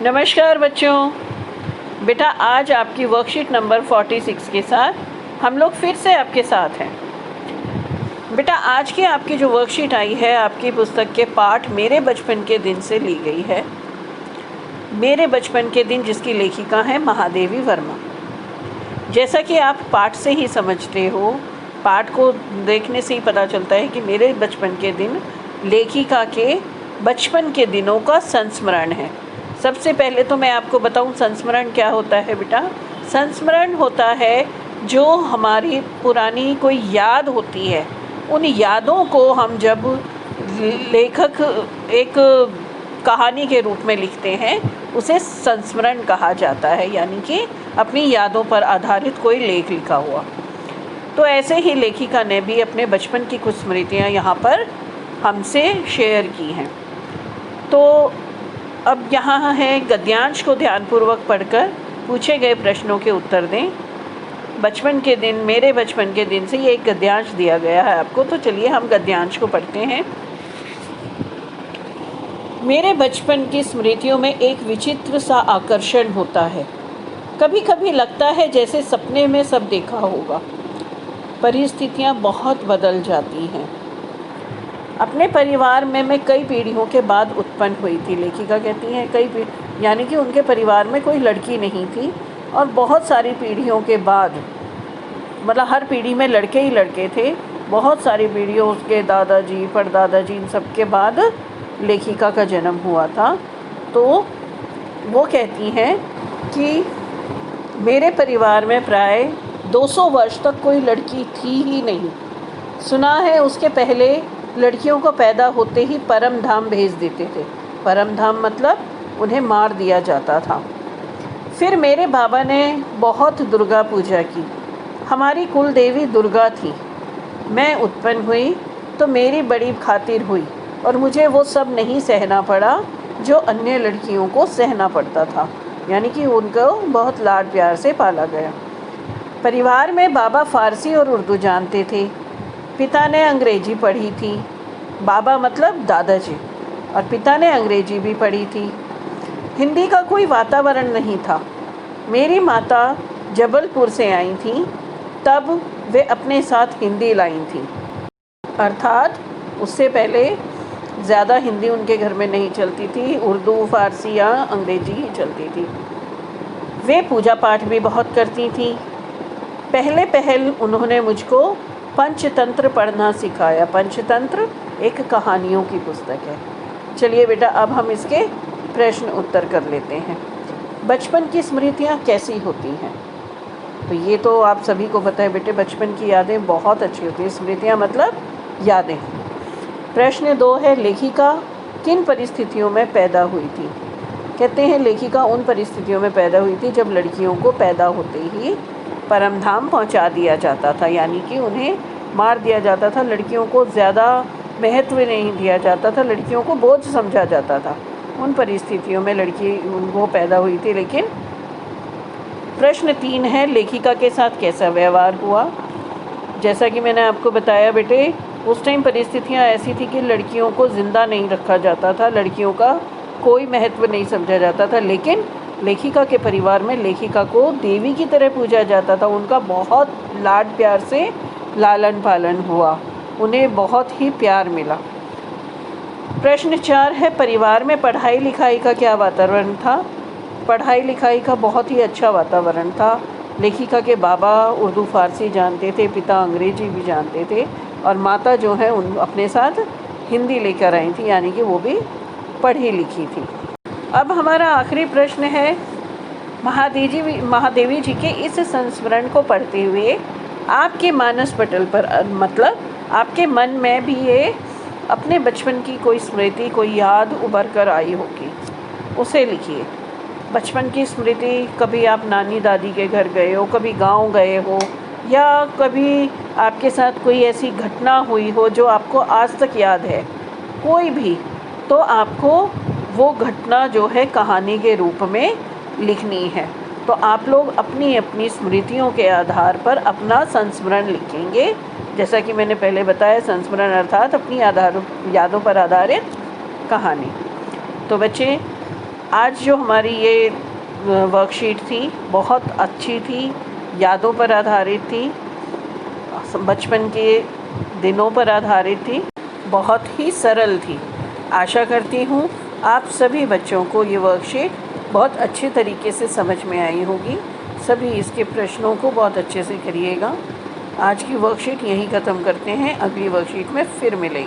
नमस्कार बच्चों। बेटा आज आपकी वर्कशीट नंबर 46 के साथ हम लोग फिर से आपके साथ हैं। बेटा आज की आपकी जो वर्कशीट आई है आपकी पुस्तक के पाठ मेरे बचपन के दिन से ली गई है। मेरे बचपन के दिन जिसकी लेखिका है महादेवी वर्मा। जैसा कि आप पाठ से ही समझते हो, पाठ को देखने से ही पता चलता है कि मेरे बचपन के दिन लेखिका के बचपन के दिनों का संस्मरण है। सबसे पहले तो मैं आपको बताऊं संस्मरण क्या होता है बेटा। संस्मरण होता है जो हमारी पुरानी कोई याद होती है, उन यादों को हम जब लेखक एक कहानी के रूप में लिखते हैं उसे संस्मरण कहा जाता है, यानी कि अपनी यादों पर आधारित कोई लेख लिखा हुआ। तो ऐसे ही लेखिका ने भी अपने बचपन की कुछ स्मृतियाँ यहाँ पर हमसे शेयर की हैं। तो अब यहाँ है गद्यांश को ध्यानपूर्वक पढ़कर पूछे गए प्रश्नों के उत्तर दें। बचपन के दिन, मेरे बचपन के दिन से ये एक गद्यांश दिया गया है आपको, तो चलिए हम गद्यांश को पढ़ते हैं। मेरे बचपन की स्मृतियों में एक विचित्र सा आकर्षण होता है। कभी कभी लगता है जैसे सपने में सब देखा होगा। परिस्थितियाँ बहुत बदल जाती हैं। अपने परिवार में मैं कई पीढ़ियों के बाद उत्पन्न हुई थी। लेखिका कहती हैं यानी कि उनके परिवार में कोई लड़की नहीं थी और बहुत सारी पीढ़ियों के बाद, मतलब हर पीढ़ी में लड़के ही लड़के थे। बहुत सारी पीढ़ियों, उसके दादाजी, परदादाजी, इन सब के बाद लेखिका का जन्म हुआ था। तो वो कहती हैं कि मेरे परिवार में प्राय 200 वर्ष तक कोई लड़की थी ही नहीं। सुना है उसके पहले लड़कियों को पैदा होते ही परम धाम भेज देते थे। परम धाम मतलब उन्हें मार दिया जाता था। फिर मेरे बाबा ने बहुत दुर्गा पूजा की। हमारी कुल देवी दुर्गा थी। मैं उत्पन्न हुई तो मेरी बड़ी खातिर हुई और मुझे वो सब नहीं सहना पड़ा जो अन्य लड़कियों को सहना पड़ता था, यानी कि उनको बहुत लाड प्यार से पाला गया। परिवार में बाबा फ़ारसी और उर्दू जानते थे। पिता ने अंग्रेजी पढ़ी थी। बाबा मतलब दादाजी, और पिता ने अंग्रेजी भी पढ़ी थी। हिंदी का कोई वातावरण नहीं था। मेरी माता जबलपुर से आई थी, तब वे अपने साथ हिंदी लाई थी। अर्थात उससे पहले ज़्यादा हिंदी उनके घर में नहीं चलती थी, उर्दू, फ़ारसी या अंग्रेजी ही चलती थी। वे पूजा पाठ भी बहुत करती थी। पहल उन्होंने मुझको पंचतंत्र पढ़ना सिखाया। पंचतंत्र एक कहानियों की पुस्तक है। चलिए बेटा अब हम इसके प्रश्न उत्तर कर लेते हैं। बचपन की स्मृतियाँ कैसी होती हैं? तो ये तो आप सभी को पता है बेटे, बचपन की यादें बहुत अच्छी होती हैं। स्मृतियाँ मतलब यादें। प्रश्न 2 है, लेखिका किन परिस्थितियों में पैदा हुई थी? कहते हैं लेखिका उन परिस्थितियों में पैदा हुई थी जब लड़कियों को पैदा होते ही परमधाम पहुंचा दिया जाता था, यानी कि उन्हें मार दिया जाता था। लड़कियों को ज़्यादा महत्व नहीं दिया जाता था, लड़कियों को बोझ समझा जाता था। उन परिस्थितियों में लड़की वो पैदा हुई थी। लेकिन प्रश्न 3 है, लेखिका के साथ कैसा व्यवहार हुआ? जैसा कि मैंने आपको बताया बेटे, उस टाइम परिस्थितियाँ ऐसी थी कि लड़कियों को ज़िंदा नहीं रखा जाता था, लड़कियों का कोई महत्व नहीं समझा जाता था। लेकिन लेखिका के परिवार में लेखिका को देवी की तरह पूजा जाता था। उनका बहुत लाड प्यार से लालन पालन हुआ, उन्हें बहुत ही प्यार मिला। प्रश्न 4 है, परिवार में पढ़ाई लिखाई का क्या वातावरण था? पढ़ाई लिखाई का बहुत ही अच्छा वातावरण था। लेखिका के बाबा उर्दू फ़ारसी जानते थे, पिता अंग्रेजी भी जानते थे, और माता जो है उन अपने साथ हिंदी लेकर आई थी, यानी कि वो भी पढ़ी लिखी थी। अब हमारा आखिरी प्रश्न है, महादेवी जी के इस संस्मरण को पढ़ते हुए आपके मानस पटल पर, मतलब आपके मन में भी ये अपने बचपन की कोई स्मृति, कोई याद उभर कर आई होगी, उसे लिखिए। बचपन की स्मृति, कभी आप नानी दादी के घर गए हो, कभी गांव गए हो, या कभी आपके साथ कोई ऐसी घटना हुई हो जो आपको आज तक याद है, कोई भी, तो आपको वो घटना जो है कहानी के रूप में लिखनी है। तो आप लोग अपनी अपनी स्मृतियों के आधार पर अपना संस्मरण लिखेंगे। जैसा कि मैंने पहले बताया, संस्मरण अर्थात अपनी यादों पर आधारित कहानी। तो बच्चे आज जो हमारी ये वर्कशीट थी बहुत अच्छी थी, यादों पर आधारित थी, बचपन के दिनों पर आधारित थी, बहुत ही सरल थी। आशा करती हूँ आप सभी बच्चों को ये वर्कशीट बहुत अच्छे तरीके से समझ में आई होगी। सभी इसके प्रश्नों को बहुत अच्छे से करिएगा। आज की वर्कशीट यहीं ख़त्म करते हैं, अगली वर्कशीट में फिर मिलेंगे।